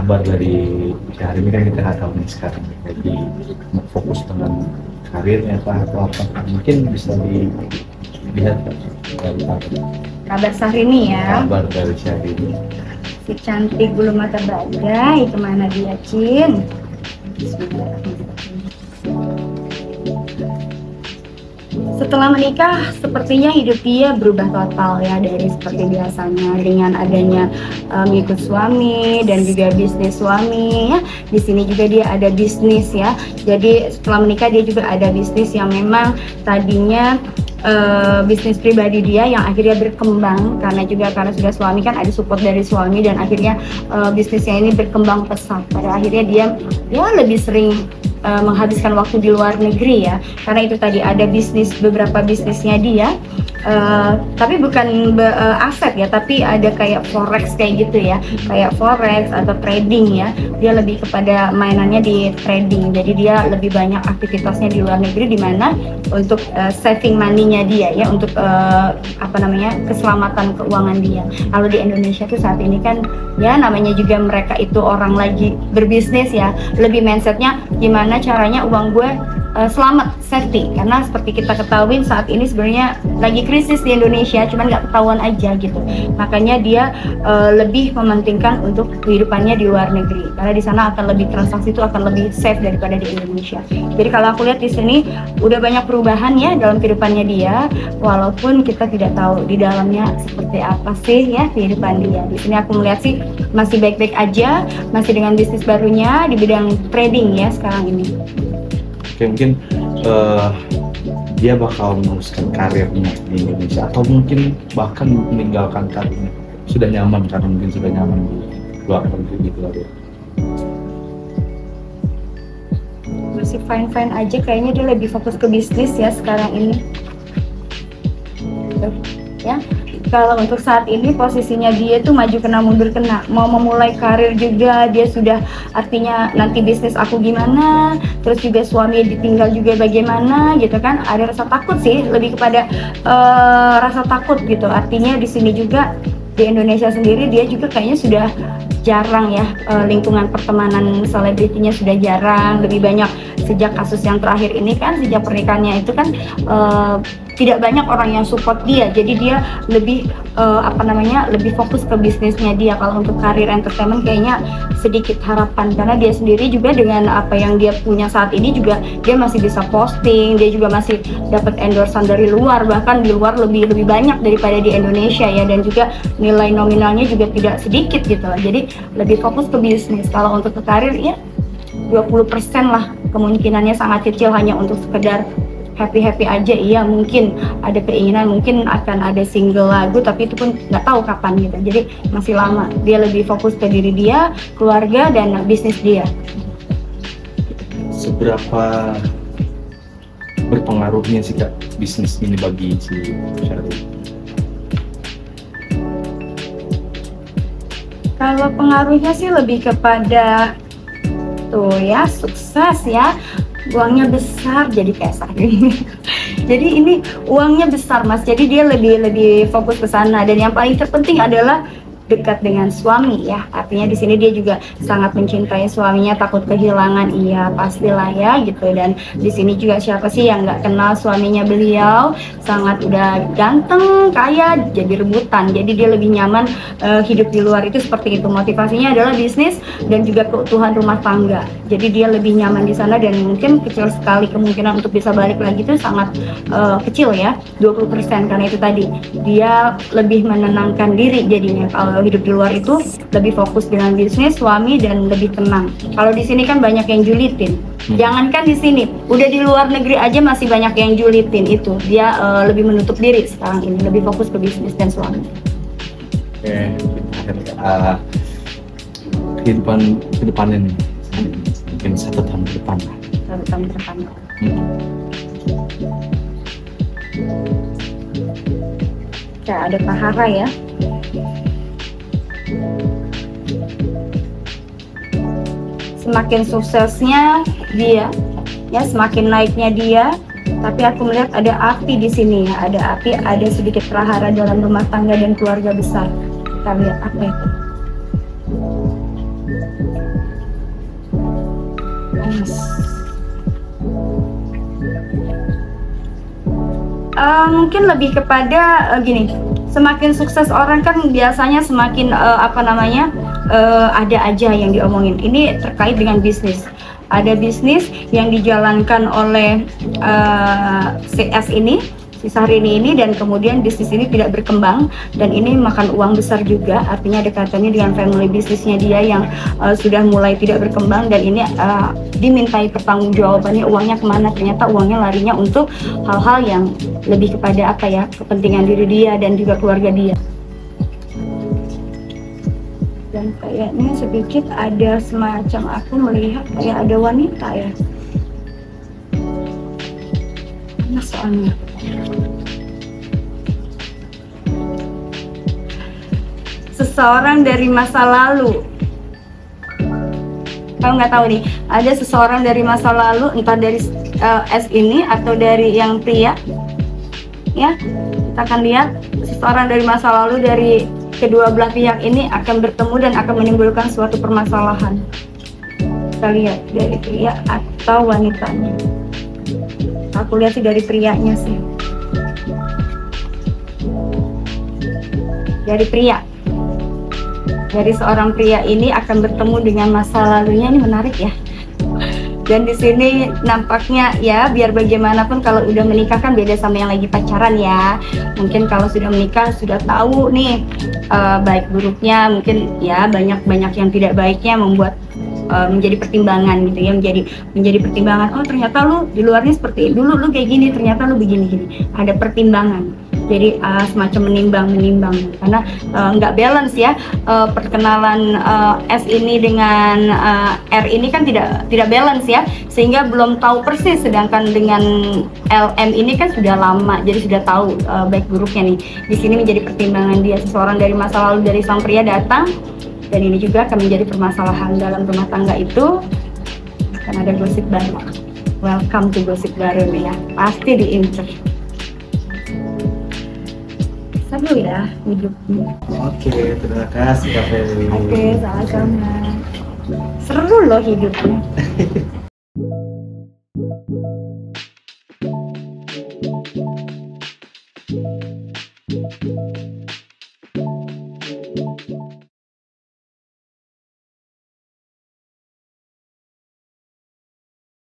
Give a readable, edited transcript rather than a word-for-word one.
kabar dari hari ini kan kita nggak tahu nih sekarang lagi fokus dengan karirnya atau apa, mungkin bisa dilihat dari Kabar Syahrini ya. kabar dari Syahrini. Si cantik bulu mata badai, kemana dia, Cin? Setelah menikah, sepertinya hidup dia berubah total ya, dari seperti biasanya dengan adanya mengikut suami dan juga bisnis suami ya. Di sini juga dia ada bisnis ya. Jadi setelah menikah dia juga ada bisnis yang memang tadinya bisnis pribadi dia yang akhirnya berkembang karena sudah suami kan, ada support dari suami, dan akhirnya bisnisnya ini berkembang pesat. Pada akhirnya dia ya lebih sering menghabiskan waktu di luar negeri ya, karena itu tadi ada beberapa bisnisnya dia, tapi bukan aset ya, tapi ada kayak forex kayak gitu ya, kayak forex atau trading ya. Dia lebih kepada mainannya di trading, jadi dia lebih banyak aktivitasnya di luar negeri, di mana untuk saving money-nya dia ya, untuk keselamatan keuangan dia. Kalau di Indonesia tuh saat ini kan ya namanya juga mereka itu orang lagi berbisnis ya, lebih mindsetnya gimana caranya uang gue selamat, safety, karena seperti kita ketahui saat ini sebenarnya lagi krisis di Indonesia, cuman nggak ketahuan aja gitu. Makanya dia lebih mementingkan untuk kehidupannya di luar negeri, karena di sana akan lebih transaksi itu akan lebih safe daripada di Indonesia. Jadi kalau aku lihat di sini udah banyak perubahan ya dalam kehidupannya dia, walaupun kita tidak tahu di dalamnya seperti apa sih ya kehidupan dia. Di sini aku melihat sih masih baik-baik aja, masih dengan bisnis barunya di bidang trading ya sekarang ini. Oke, mungkin dia bakal meneruskan karirnya di Indonesia atau mungkin bahkan meninggalkan karirnya, sudah nyaman karena mungkin sudah nyaman di luar negeri gitu lah ya. Masih fine aja, kayaknya dia lebih fokus ke bisnis ya sekarang ini ya. Kalau untuk saat ini posisinya dia tuh maju kena mundur kena, mau memulai karir juga dia sudah, artinya nanti bisnis aku gimana, terus juga suami ditinggal juga bagaimana gitu kan. Ada rasa takut sih, lebih kepada rasa takut gitu. Artinya di sini juga di Indonesia sendiri dia juga kayaknya sudah jarang ya, lingkungan pertemanan selebritinya sudah jarang, lebih banyak sejak kasus yang terakhir ini kan, sejak pernikahannya itu kan tidak banyak orang yang support dia, jadi dia lebih lebih fokus ke bisnisnya dia. Kalau untuk karir entertainment kayaknya sedikit harapan, karena dia sendiri juga dengan apa yang dia punya saat ini juga dia masih bisa posting, dia juga masih dapat endorsan dari luar, bahkan di luar lebih banyak daripada di Indonesia ya, dan juga nilai nominalnya juga tidak sedikit gitu lah. Jadi lebih fokus ke bisnis. Kalau untuk ke karir ya 20% lah, kemungkinannya sangat kecil hanya untuk sekedar happy aja. Iya, mungkin ada keinginan mungkin akan ada single lagu, tapi itu pun nggak tahu kapan gitu. Jadi masih lama. Dia lebih fokus ke diri dia, keluarga, dan bisnis dia. Seberapa berpengaruhnya sih Kak bisnis ini bagi si Syahrini? Kalau pengaruhnya sih lebih kepada tuh ya, sukses ya, uangnya besar, jadi kayak Syahrini. Jadi ini uangnya besar Mas, jadi dia lebih fokus ke sana. Dan yang paling terpenting adalah dekat dengan suami ya, artinya di sini dia juga sangat mencintai suaminya, takut kehilangan, iya pastilah ya gitu. Dan di sini juga siapa sih yang nggak kenal suaminya beliau, sangat udah ganteng, kaya, jadi rebutan. Jadi dia lebih nyaman hidup di luar itu seperti itu. Motivasinya adalah bisnis dan juga keutuhan rumah tangga. Jadi dia lebih nyaman di sana, dan mungkin kecil sekali kemungkinan untuk bisa balik lagi itu sangat kecil ya, 20%, karena itu tadi dia lebih menenangkan diri jadinya. Kalau hidup di luar itu lebih fokus dengan bisnis, suami, dan lebih tenang. Kalau di sini kan banyak yang julitin. Jangankan di sini, udah di luar negeri aja masih banyak yang julitin itu. Dia lebih menutup diri sekarang ini, lebih fokus ke bisnis dan suami. Oke, kehidupannya nih, mungkin 1 tahun ke depan. 1 tahun ke depan. Kayak ada Kak Hara ya. Semakin suksesnya dia, ya semakin naiknya dia, tapi aku melihat ada api di sini ya, ada api, ada sedikit prahara dalam rumah tangga dan keluarga besar. Kita lihat apa itu. Mungkin lebih kepada gini, semakin sukses orang kan biasanya semakin ada aja yang diomongin. Ini terkait dengan bisnis. Ada bisnis yang dijalankan oleh CS ini, si Syahrini ini, dan kemudian bisnis ini tidak berkembang, dan ini makan uang besar juga. Artinya ada kaitannya dengan family bisnisnya dia yang sudah mulai tidak berkembang, dan ini dimintai pertanggungjawabannya uangnya kemana. Ternyata uangnya larinya untuk hal-hal yang lebih kepada kepentingan diri dia dan juga keluarga dia. Dan kayaknya sedikit ada semacam, aku melihat kayak ada wanita ya. Mana soalnya? Seseorang dari masa lalu. Kalau nggak tahu nih, ada seseorang dari masa lalu, entah dari S ini atau dari yang pria. Ya, kita akan lihat seseorang dari masa lalu dari kedua belah pihak ini akan bertemu dan akan menimbulkan suatu permasalahan. Kita lihat dari pria atau wanitanya. Aku lihat sih dari prianya sih. Dari pria. Dari seorang pria ini akan bertemu dengan masa lalunya. Ini menarik ya. Dan di sini nampaknya ya, biar bagaimanapun kalau udah menikah kan beda sama yang lagi pacaran ya. Mungkin kalau sudah menikah sudah tahu nih baik buruknya, mungkin ya banyak yang tidak baiknya, membuat menjadi pertimbangan gitu ya, menjadi pertimbangan. Oh ternyata lu di luarnya seperti dulu, lu kayak gini, ternyata lu begini. Ada pertimbangan. Jadi semacam menimbang karena nggak balance ya. Perkenalan S ini dengan R ini kan tidak balance ya, sehingga belum tahu persis. Sedangkan dengan LM ini kan sudah lama, jadi sudah tahu baik buruknya nih. Di sini menjadi pertimbangan dia. Seseorang dari masa lalu dari sang pria datang, dan ini juga akan menjadi permasalahan dalam rumah tangga itu. Akan ada gosip baru. Welcome to gosip baru nih ya, pasti diincer. Seru ya hidupnya. Oke, terima kasih Kak Feli. Oke, sama-sama. Seru loh hidupnya.